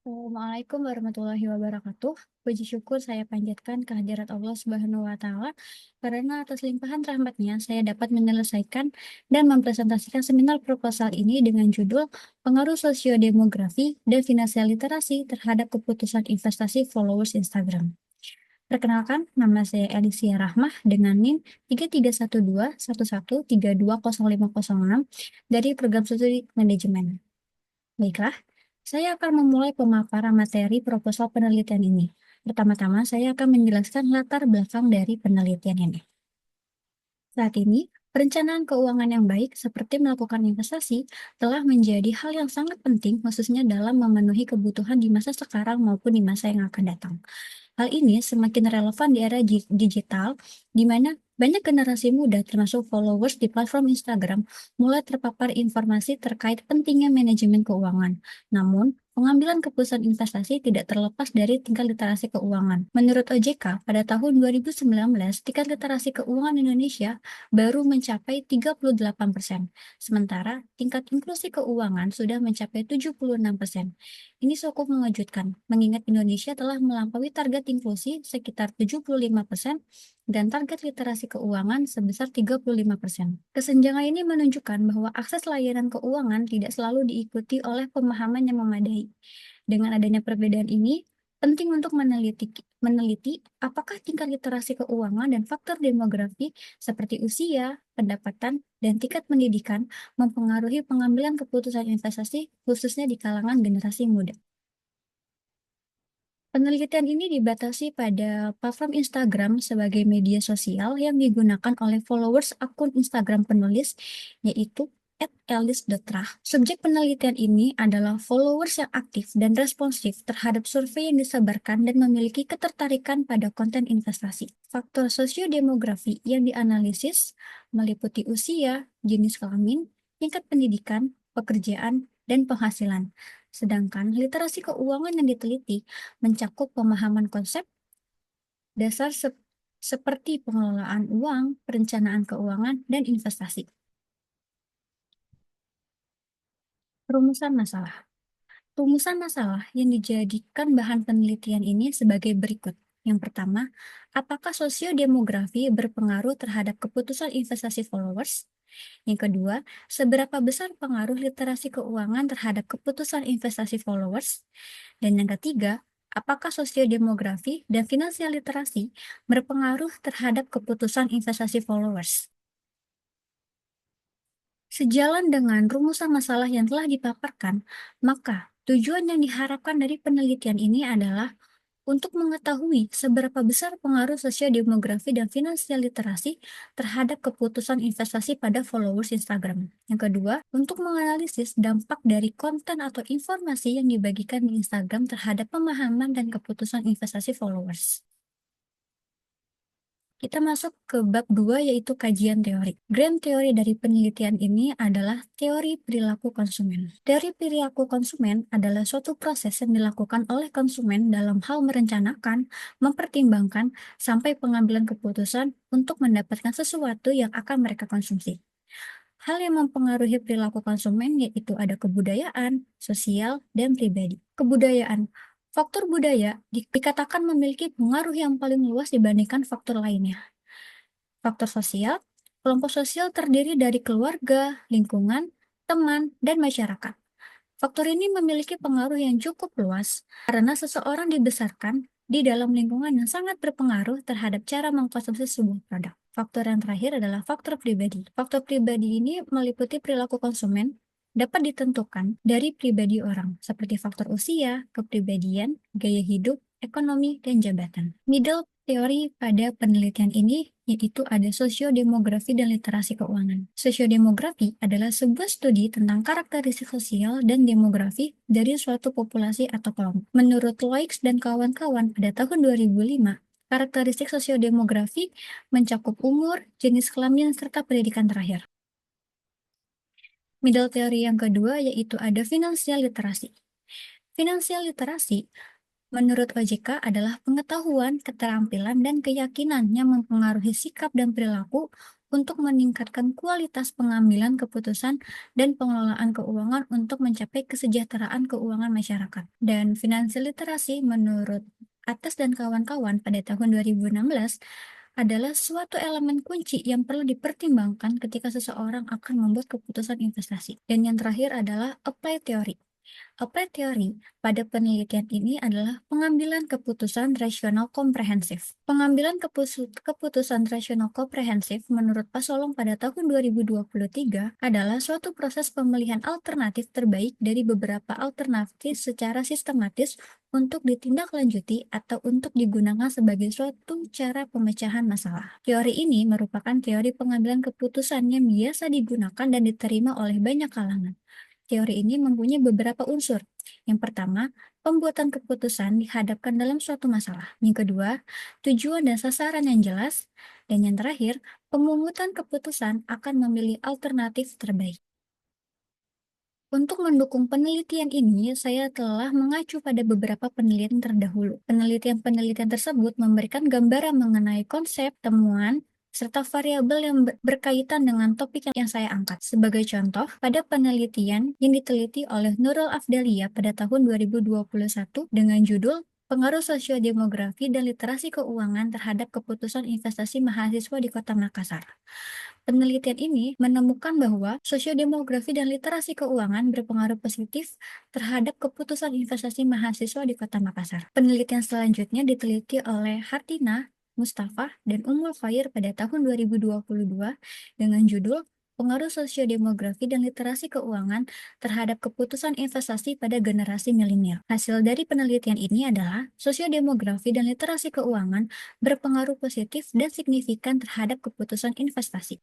Assalamualaikum warahmatullahi wabarakatuh. Puji syukur saya panjatkan kehadirat Allah Subhanahu wa Ta'ala, karena atas limpahan rahmatnya saya dapat menyelesaikan dan mempresentasikan seminar proposal ini dengan judul Pengaruh Sosiodemografi dan Finansial Literasi Terhadap Keputusan Investasi Followers Instagram. Perkenalkan, nama saya Alicia Rahmah dengan NIM 331211320506 dari Program Studi Manajemen. Baiklah, saya akan memulai pemaparan materi proposal penelitian ini. Pertama-tama, saya akan menjelaskan latar belakang dari penelitian ini. Saat ini, perencanaan keuangan yang baik seperti melakukan investasi telah menjadi hal yang sangat penting khususnya dalam memenuhi kebutuhan di masa sekarang maupun di masa yang akan datang. Hal ini semakin relevan di era digital, di mana banyak generasi muda termasuk followers di platform Instagram mulai terpapar informasi terkait pentingnya manajemen keuangan. Namun, pengambilan keputusan investasi tidak terlepas dari tingkat literasi keuangan. Menurut OJK, pada tahun 2019, tingkat literasi keuangan Indonesia baru mencapai 38%, sementara tingkat inklusi keuangan sudah mencapai 76%. Ini cukup mengejutkan, mengingat Indonesia telah melampaui target inklusi sekitar 75% dan target literasi keuangan sebesar 35%. Kesenjangan ini menunjukkan bahwa akses layanan keuangan tidak selalu diikuti oleh pemahaman yang memadai. Dengan adanya perbedaan ini, penting untuk meneliti apakah tingkat literasi keuangan dan faktor demografi seperti usia, pendapatan, dan tingkat pendidikan mempengaruhi pengambilan keputusan investasi khususnya di kalangan generasi muda. Penelitian ini dibatasi pada platform Instagram sebagai media sosial yang digunakan oleh followers akun Instagram penulis, yaitu @elis.rah. Subjek penelitian ini adalah followers yang aktif dan responsif terhadap survei yang disebarkan dan memiliki ketertarikan pada konten investasi. Faktor sosiodemografi yang dianalisis meliputi usia, jenis kelamin, tingkat pendidikan, pekerjaan, dan penghasilan. Sedangkan literasi keuangan yang diteliti mencakup pemahaman konsep dasar seperti pengelolaan uang, perencanaan keuangan, dan investasi. Rumusan masalah. Rumusan masalah yang dijadikan bahan penelitian ini sebagai berikut. Yang pertama, apakah sosiodemografi berpengaruh terhadap keputusan investasi followers? Yang kedua, seberapa besar pengaruh literasi keuangan terhadap keputusan investasi followers? Dan yang ketiga, apakah sosiodemografi dan finansial literasi berpengaruh terhadap keputusan investasi followers? Sejalan dengan rumusan masalah yang telah dipaparkan, maka tujuan yang diharapkan dari penelitian ini adalah untuk mengetahui seberapa besar pengaruh sosiodemografi dan finansial literasi terhadap keputusan investasi pada followers Instagram. Yang kedua, untuk menganalisis dampak dari konten atau informasi yang dibagikan di Instagram terhadap pemahaman dan keputusan investasi followers. Kita masuk ke bab 2 yaitu kajian teori. Grand teori dari penelitian ini adalah teori perilaku konsumen. Teori perilaku konsumen adalah suatu proses yang dilakukan oleh konsumen dalam hal merencanakan, mempertimbangkan, sampai pengambilan keputusan untuk mendapatkan sesuatu yang akan mereka konsumsi. Hal yang mempengaruhi perilaku konsumen yaitu ada kebudayaan, sosial, dan pribadi. Kebudayaan. Faktor budaya dikatakan memiliki pengaruh yang paling luas dibandingkan faktor lainnya. Faktor sosial. Kelompok sosial terdiri dari keluarga, lingkungan, teman, dan masyarakat. Faktor ini memiliki pengaruh yang cukup luas karena seseorang dibesarkan di dalam lingkungan yang sangat berpengaruh terhadap cara mengkonsumsi sebuah produk. Faktor yang terakhir adalah faktor pribadi. Faktor pribadi ini meliputi perilaku konsumen dapat ditentukan dari pribadi orang, seperti faktor usia, kepribadian, gaya hidup, ekonomi, dan jabatan. Middle teori pada penelitian ini yaitu ada sosiodemografi dan literasi keuangan. Sosiodemografi adalah sebuah studi tentang karakteristik sosial dan demografi dari suatu populasi atau kelompok. Menurut Loix dan kawan-kawan pada tahun 2005, karakteristik sosiodemografi mencakup umur, jenis kelamin, serta pendidikan terakhir. Middle teori yang kedua yaitu ada finansial literasi. Finansial literasi menurut OJK adalah pengetahuan, keterampilan, dan keyakinan yang mempengaruhi sikap dan perilaku untuk meningkatkan kualitas pengambilan keputusan dan pengelolaan keuangan untuk mencapai kesejahteraan keuangan masyarakat. Dan finansial literasi menurut Atas dan kawan-kawan pada tahun 2016 adalah suatu elemen kunci yang perlu dipertimbangkan ketika seseorang akan membuat keputusan investasi. Dan yang terakhir adalah apply teori. Apply teori pada penelitian ini adalah pengambilan keputusan rasional komprehensif. Pengambilan keputusan rasional komprehensif menurut Pak Solong pada tahun 2023 adalah suatu proses pemilihan alternatif terbaik dari beberapa alternatif secara sistematis untuk ditindaklanjuti atau untuk digunakan sebagai suatu cara pemecahan masalah. Teori ini merupakan teori pengambilan keputusan yang biasa digunakan dan diterima oleh banyak kalangan. Teori ini mempunyai beberapa unsur. Yang pertama, pembuatan keputusan dihadapkan dalam suatu masalah. Yang kedua, tujuan dan sasaran yang jelas. Dan yang terakhir, pemungutan keputusan akan memilih alternatif terbaik. Untuk mendukung penelitian ini, saya telah mengacu pada beberapa penelitian terdahulu. Penelitian-penelitian tersebut memberikan gambaran mengenai konsep, temuan, serta variabel yang berkaitan dengan topik yang saya angkat. Sebagai contoh, pada penelitian yang diteliti oleh Nurul Afdalia pada tahun 2021 dengan judul Pengaruh Sosiodemografi dan Literasi Keuangan terhadap Keputusan Investasi Mahasiswa di Kota Makassar. Penelitian ini menemukan bahwa sosiodemografi dan literasi keuangan berpengaruh positif terhadap keputusan investasi mahasiswa di Kota Makassar. Penelitian selanjutnya diteliti oleh Hartina, Mustafa, dan Ummul Khair pada tahun 2022 dengan judul Pengaruh Sosiodemografi dan Literasi Keuangan terhadap Keputusan Investasi pada Generasi Milenial. Hasil dari penelitian ini adalah sosiodemografi dan literasi keuangan berpengaruh positif dan signifikan terhadap keputusan investasi.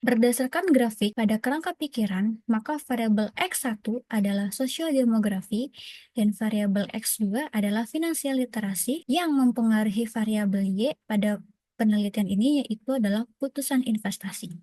Berdasarkan grafik pada kerangka pikiran, maka variabel X1 adalah sosiodemografi dan variabel X2 adalah finansial literasi yang mempengaruhi variabel Y pada penelitian ini yaitu adalah keputusan investasi.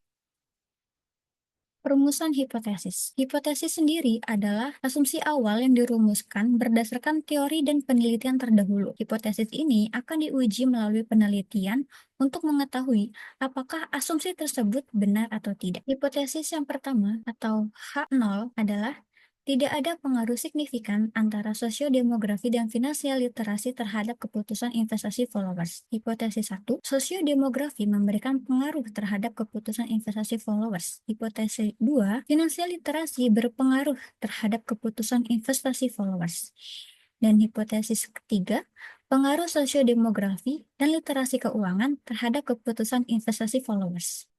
Perumusan hipotesis. Hipotesis sendiri adalah asumsi awal yang dirumuskan berdasarkan teori dan penelitian terdahulu. Hipotesis ini akan diuji melalui penelitian untuk mengetahui apakah asumsi tersebut benar atau tidak. Hipotesis yang pertama atau H0 adalah tidak ada pengaruh signifikan antara sosiodemografi dan finansial literasi terhadap keputusan investasi followers. Hipotesis 1, sosiodemografi memberikan pengaruh terhadap keputusan investasi followers. Hipotesis 2, finansial literasi berpengaruh terhadap keputusan investasi followers. Dan hipotesis ketiga, pengaruh sosiodemografi dan literasi keuangan terhadap keputusan investasi followers.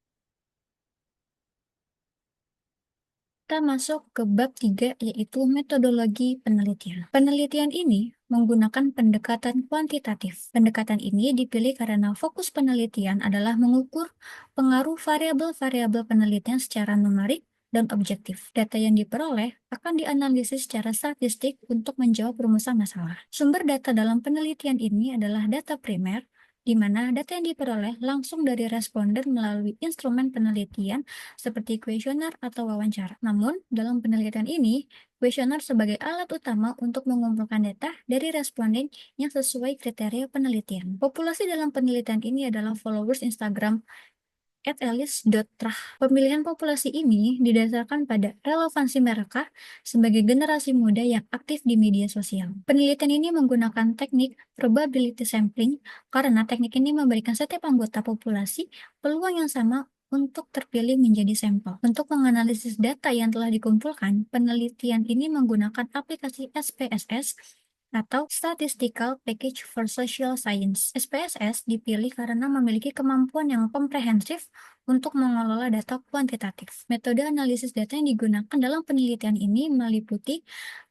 Kita masuk ke bab 3 yaitu metodologi penelitian. Penelitian ini menggunakan pendekatan kuantitatif. Pendekatan ini dipilih karena fokus penelitian adalah mengukur pengaruh variabel-variabel penelitian secara numerik dan objektif. Data yang diperoleh akan dianalisis secara statistik untuk menjawab rumusan masalah. Sumber data dalam penelitian ini adalah data primer, di mana data yang diperoleh langsung dari responden melalui instrumen penelitian seperti kuesioner atau wawancara. Namun, dalam penelitian ini, kuesioner sebagai alat utama untuk mengumpulkan data dari responden yang sesuai kriteria penelitian. Populasi dalam penelitian ini adalah followers Instagram @elis.trah. Pemilihan populasi ini didasarkan pada relevansi mereka sebagai generasi muda yang aktif di media sosial. Penelitian ini menggunakan teknik probability sampling karena teknik ini memberikan setiap anggota populasi peluang yang sama untuk terpilih menjadi sampel. Untuk menganalisis data yang telah dikumpulkan, penelitian ini menggunakan aplikasi SPSS atau Statistical Package for Social Science. SPSS dipilih karena memiliki kemampuan yang komprehensif untuk mengelola data kuantitatif. Metode analisis data yang digunakan dalam penelitian ini meliputi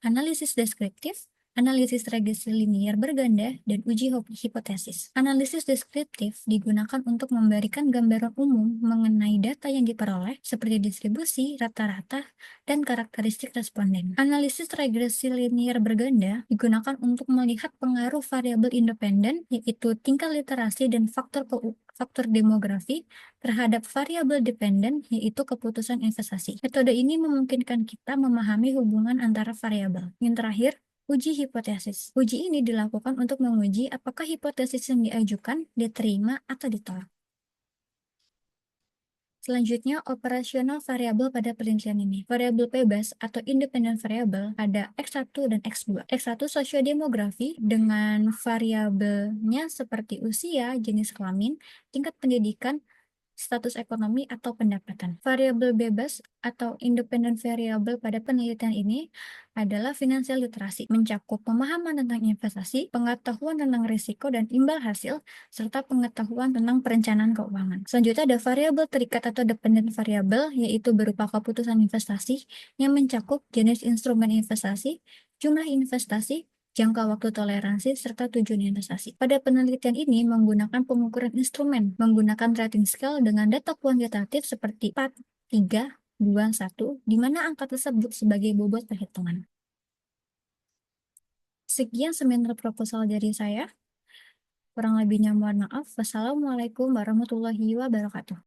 analisis deskriptif, analisis regresi linear berganda, dan uji hipotesis. Analisis deskriptif digunakan untuk memberikan gambaran umum mengenai data yang diperoleh, seperti distribusi, rata-rata, dan karakteristik responden. Analisis regresi linear berganda digunakan untuk melihat pengaruh variabel independen, yaitu tingkat literasi dan faktor demografi terhadap variabel dependen, yaitu keputusan investasi. Metode ini memungkinkan kita memahami hubungan antara variabel. Yang terakhir, uji hipotesis. Uji ini dilakukan untuk menguji apakah hipotesis yang diajukan diterima atau ditolak. Selanjutnya, operasional variabel pada penelitian ini. Variabel bebas atau independent variable ada X1 dan X2. X1 sosiodemografi dengan variabelnya seperti usia, jenis kelamin, tingkat pendidikan, status ekonomi atau pendapatan. Variabel bebas atau independent variable pada penelitian ini adalah financial literasi, mencakup pemahaman tentang investasi, pengetahuan tentang risiko dan imbal hasil, serta pengetahuan tentang perencanaan keuangan. Selanjutnya ada variabel terikat atau dependent variable, yaitu berupa keputusan investasi yang mencakup jenis instrumen investasi, jumlah investasi, jangka waktu toleransi, serta tujuan investasi. Pada penelitian ini menggunakan pengukuran instrumen, menggunakan rating scale dengan data kuantitatif seperti 4, 3, 2, 1, di mana angka tersebut sebagai bobot perhitungan. Sekian seminar proposal dari saya. Kurang lebihnya mohon maaf. Wassalamualaikum warahmatullahi wabarakatuh.